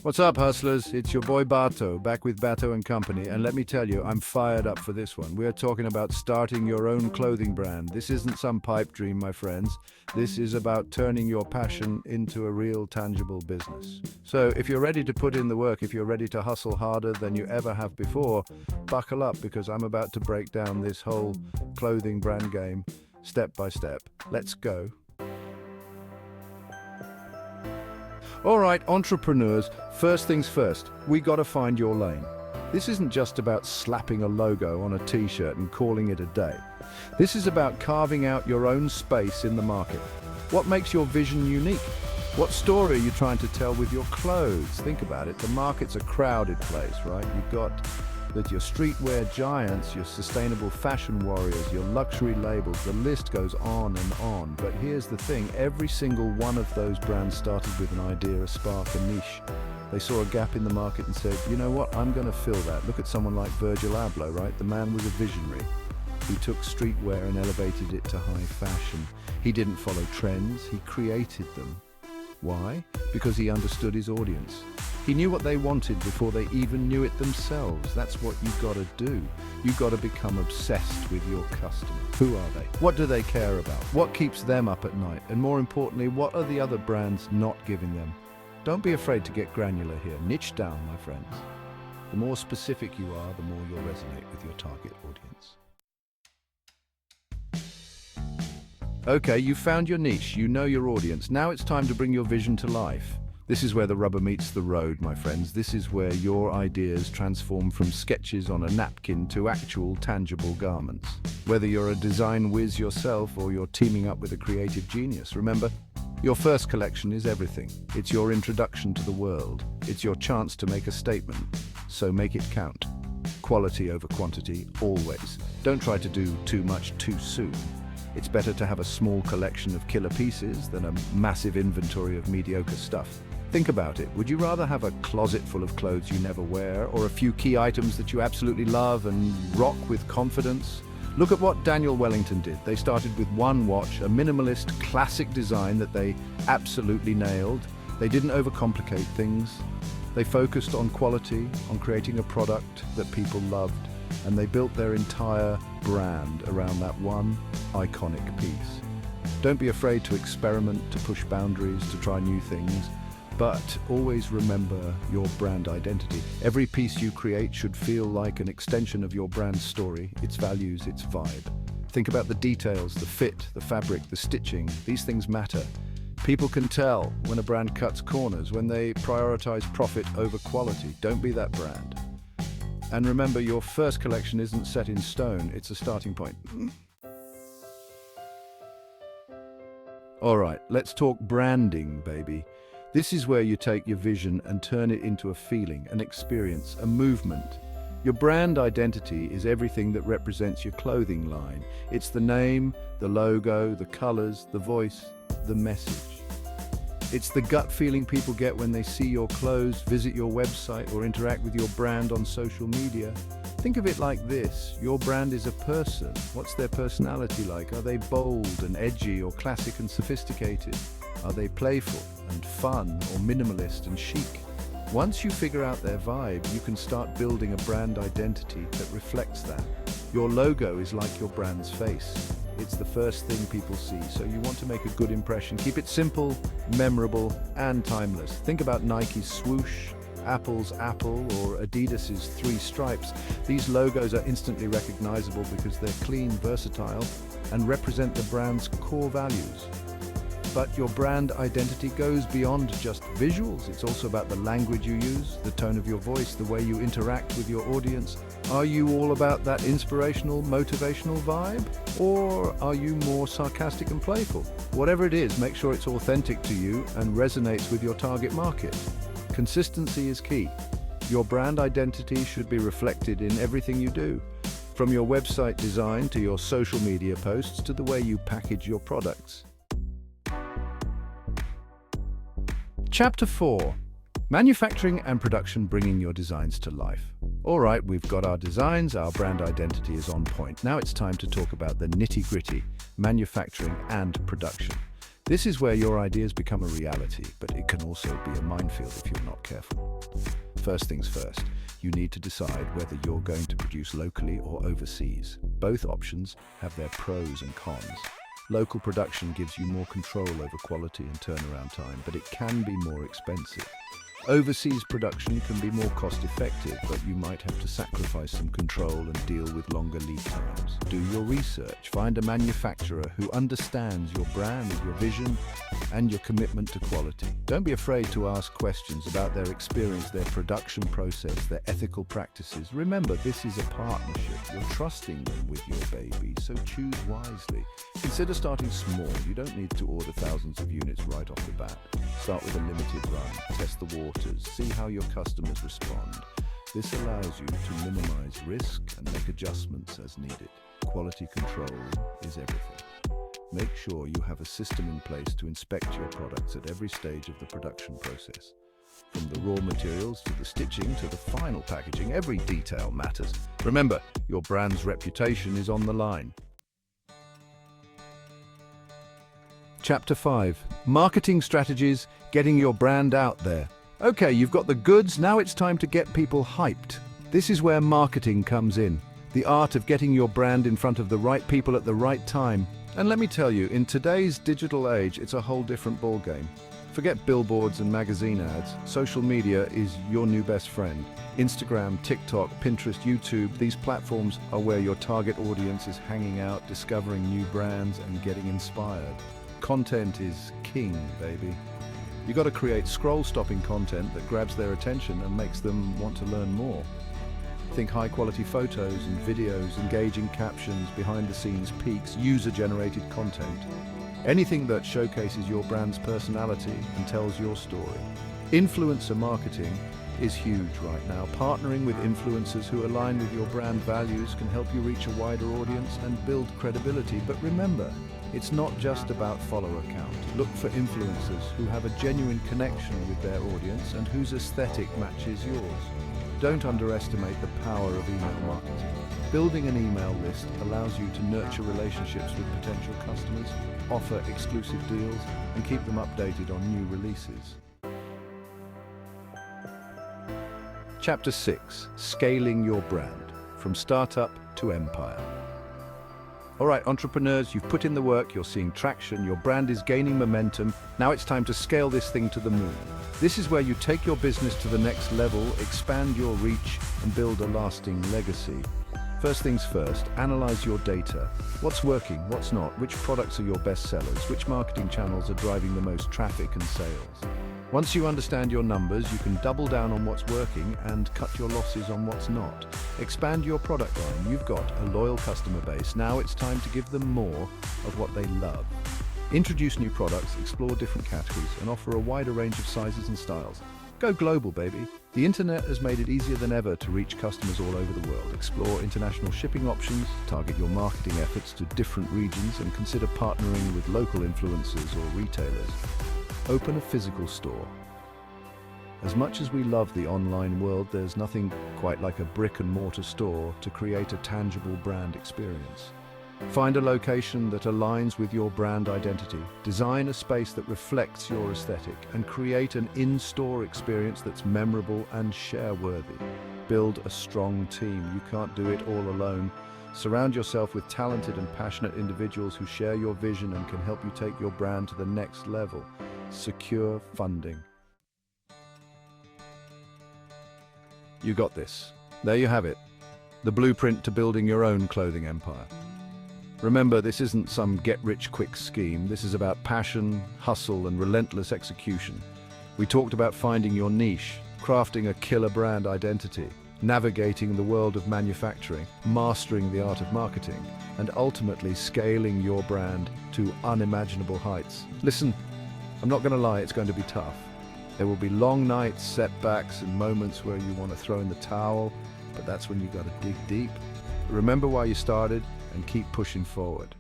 What's up, hustlers? It's your boy Bato, back with Bato and Company, and let me tell you, I'm fired up for this one. We're talking about starting your own clothing brand. This isn't some pipe dream, my friends. This is about turning your passion into a real, tangible business. So if you're ready to put in the work, if you're ready to hustle harder than you ever have before, buckle up because I'm about to break down this whole clothing brand game step by step. Let's go. All right, entrepreneurs, first things first, we gotta find your lane. This isn't just about slapping a logo on a t-shirt and calling it a day. This is about carving out your own space in the market. What makes your vision unique? What story are you trying to tell with your clothes? Think about it, the market's a crowded place, right? You've got your streetwear giants, your sustainable fashion warriors, your luxury labels, the list goes on and on. But here's the thing, every single one of those brands started with an idea, a spark, a niche. They saw a gap in the market and said, you know what, I'm going to fill that. Look at someone like Virgil Abloh, right? The man was a visionary. He took streetwear and elevated it to high fashion. He didn't follow trends, he created them. Why? Because he understood his audience. He knew what they wanted before they even knew it themselves. That's what you've got to do. You've got to become obsessed with your customer. Who are they? What do they care about? What keeps them up at night? And more importantly, what are the other brands not giving them? Don't be afraid to get granular here. Niche down, my friends. The more specific you are, the more you'll resonate with your target audience. Okay, you found your niche, you know your audience. Now it's time to bring your vision to life. This is where the rubber meets the road, my friends. This is where your ideas transform from sketches on a napkin to actual, tangible garments. Whether you're a design whiz yourself or you're teaming up with a creative genius, remember, your first collection is everything. It's your introduction to the world. It's your chance to make a statement. So make it count. Quality over quantity, always. Don't try to do too much too soon. It's better to have a small collection of killer pieces than a massive inventory of mediocre stuff. Think about it. Would you rather have a closet full of clothes you never wear, or a few key items that you absolutely love and rock with confidence? Look at what Daniel Wellington did. They started with one watch, a minimalist, classic design that they absolutely nailed. They didn't overcomplicate things. They focused on quality, on creating a product that people loved, and they built their entire brand around that one iconic piece. Don't be afraid to experiment, to push boundaries, to try new things, but always remember your brand identity. Every piece you create should feel like an extension of your brand story, its values, its vibe. Think about the details, the fit, the fabric, the stitching. These things matter. People can tell when a brand cuts corners, when they prioritize profit over quality. Don't be that brand. And remember, your first collection isn't set in stone, it's a starting point. All right, let's talk branding, baby. This is where you take your vision and turn it into a feeling, an experience, a movement. Your brand identity is everything that represents your clothing line. It's the name, the logo, the colors, the voice, the message. It's the gut feeling people get when they see your clothes, visit your website, or interact with your brand on social media. Think of it like this. Your brand is a person. What's their personality like? Are they bold and edgy, or classic and sophisticated? Are they playful and fun, or minimalist and chic? Once you figure out their vibe, you can start building a brand identity that reflects that. Your logo is like your brand's face. It's the first thing people see, so you want to make a good impression. Keep it simple, memorable, and timeless. Think about Nike's swoosh, Apple's apple, or Adidas's three stripes. These logos are instantly recognizable because they're clean, versatile, and represent the brand's core values. But your brand identity goes beyond just visuals. It's also about the language you use, the tone of your voice, the way you interact with your audience. Are you all about that inspirational, motivational vibe? Or are you more sarcastic and playful? Whatever it is, make sure it's authentic to you and resonates with your target market. Consistency is key. Your brand identity should be reflected in everything you do, from your website design to your social media posts to the way you package your products. Chapter 4. Manufacturing and production, bringing your designs to life. All right, we've got our designs, our brand identity is on point. Now it's time to talk about the nitty-gritty, manufacturing and production. This is where your ideas become a reality, but it can also be a minefield if you're not careful. First things first, you need to decide whether you're going to produce locally or overseas. Both options have their pros and cons. Local production gives you more control over quality and turnaround time, but it can be more expensive. Overseas production can be more cost-effective, but you might have to sacrifice some control and deal with longer lead times. Do your research. Find a manufacturer who understands your brand, your vision, and your commitment to quality. Don't be afraid to ask questions about their experience, their production process, their ethical practices. Remember, this is a partnership. You're trusting them with your baby, so choose wisely. Consider starting small. You don't need to order thousands of units right off the bat. Start with a limited run. Test the waters. See how your customers respond. This allows you to minimize risk and make adjustments as needed. Quality control is everything. Make sure you have a system in place to inspect your products at every stage of the production process. From the raw materials to the stitching to the final packaging, every detail matters. Remember, your brand's reputation is on the line. Chapter 5. Marketing strategies, getting your brand out there. Okay, you've got the goods, now it's time to get people hyped. This is where marketing comes in. The art of getting your brand in front of the right people at the right time. And let me tell you, in today's digital age, it's a whole different ballgame. Forget billboards and magazine ads. Social media is your new best friend. Instagram, TikTok, Pinterest, YouTube, these platforms are where your target audience is hanging out, discovering new brands and getting inspired. Content is king, baby. You got to create scroll-stopping content that grabs their attention and makes them want to learn more. Think high-quality photos and videos, engaging captions, behind-the-scenes peeks, user-generated content. Anything that showcases your brand's personality and tells your story. Influencer marketing is huge right now. Partnering with influencers who align with your brand values can help you reach a wider audience and build credibility. But remember, it's not just about follower count. Look for influencers who have a genuine connection with their audience and whose aesthetic matches yours. Don't underestimate the power of email marketing. Building an email list allows you to nurture relationships with potential customers, offer exclusive deals, and keep them updated on new releases. Chapter 6. Scaling your brand, from startup to empire. All right, entrepreneurs, you've put in the work, you're seeing traction, your brand is gaining momentum. Now it's time to scale this thing to the moon. This is where you take your business to the next level, expand your reach, and build a lasting legacy. First things first, analyze your data. What's working, what's not, which products are your best sellers, which marketing channels are driving the most traffic and sales. Once you understand your numbers, you can double down on what's working and cut your losses on what's not. Expand your product line. You've got a loyal customer base. Now it's time to give them more of what they love. Introduce new products, explore different categories, and offer a wider range of sizes and styles. Go global, baby. The internet has made it easier than ever to reach customers all over the world. Explore international shipping options, target your marketing efforts to different regions, and consider partnering with local influencers or retailers. Open a physical store. As much as we love the online world, there's nothing quite like a brick-and-mortar store to create a tangible brand experience. Find a location that aligns with your brand identity. Design a space that reflects your aesthetic and create an in-store experience that's memorable and share-worthy. Build a strong team. You can't do it all alone. Surround yourself with talented and passionate individuals who share your vision and can help you take your brand to the next level. Secure funding. You got this. There you have it. The blueprint to building your own clothing empire. Remember, this isn't some get-rich-quick scheme. This is about passion, hustle, and relentless execution. We talked about finding your niche, crafting a killer brand identity, navigating the world of manufacturing, mastering the art of marketing, and ultimately scaling your brand to unimaginable heights. Listen, I'm not going to lie, it's going to be tough. There will be long nights, setbacks, and moments where you want to throw in the towel, but that's when you got to dig deep. Remember why you started and keep pushing forward.